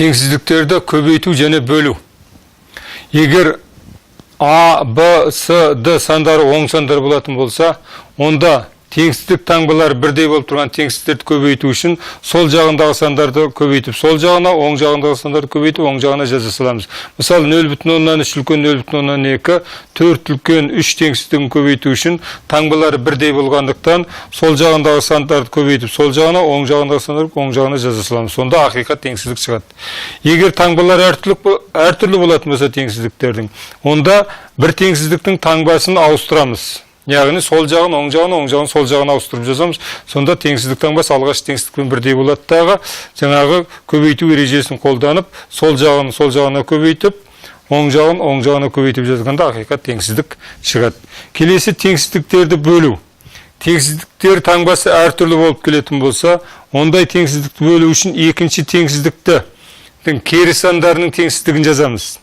теңсіздіктерді көбейту және бөлу. Егер А, Б, С, Д сандары оң сандар болатын болса, онда теңсіздік таңбалары бірдей болып тұрған теңсіздіктерді көбейту үшін сол жағындағы сандарды көбейтіп, сол жағына, оң жағындағы сандарды көбейтіп, оң жағына жаза саламыз. Мысалы 0,3 үлкен 0,2, 4 үлкен 3 теңсіздігін көбейту үшін таңбалары бірдей болғандықтан сол жағындағы сандарды көбейтіп, сол жағына, оң жағындағы сандарды оң жағына жаза саламыз. Сонда ақиқат теңсіздік шығады. Егер таңбалар әртүрлі болатын болса теңсіздіктердің, онда бір теңсіздіктің таңбасын ауыстырамыз. Яғни сол жағын оң жағын, оң жағын сол жағын ауыстырып жазамыз. Сонда теңсіздік таңбасы алғаш теңсіздікпен бірдей болады дағы, жаңағы көбейту ережесін қолданып, сол жағын сол жағына көбейтіп, оң жағына көбейтіп жазғанда ақиқат теңсіздік шығады. Келесі теңсіздіктерді бөлу. Теңсіздіктер таңбасы әртүрлі болып келетін болса, ондай теңсіздікті бөлу үшін екінші теңсіздіктің кері сандарының теңсіздігін жазамыз.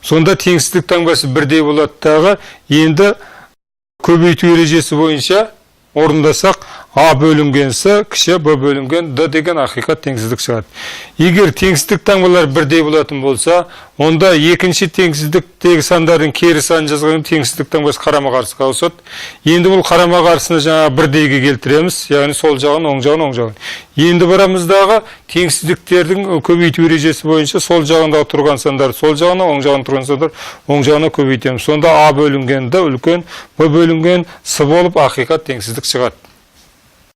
Сонда теңсіздік таңбасы бірдей болады дағы, енді көбейту ережесі бойынша орындасақ, А бөлінген С, кіші Б бөлінген Д деген ақиқат теңсіздік шығады. Егер теңсіздік таңбалар бірдей болатын болса, онда екінші теңсіздіктегі сандардың кері санын жазған теңсіздік таңбасы қарама-қарсыға ауысады. Енді бұл қарама-қарсыны жаңа бірдейге келтіреміз, яғни сол жағын, оң жағын. Енді барамыздағы теңсіздіктердің көбейту ережесі бойынша сол жағында тұрған сандар сол жағына, оң жағында тұрған сандар оң жағына көбейтеміз. Сонда А бөлінген Д үлкен, Б бөлінген С болып ақиқат теңсіздік шығады.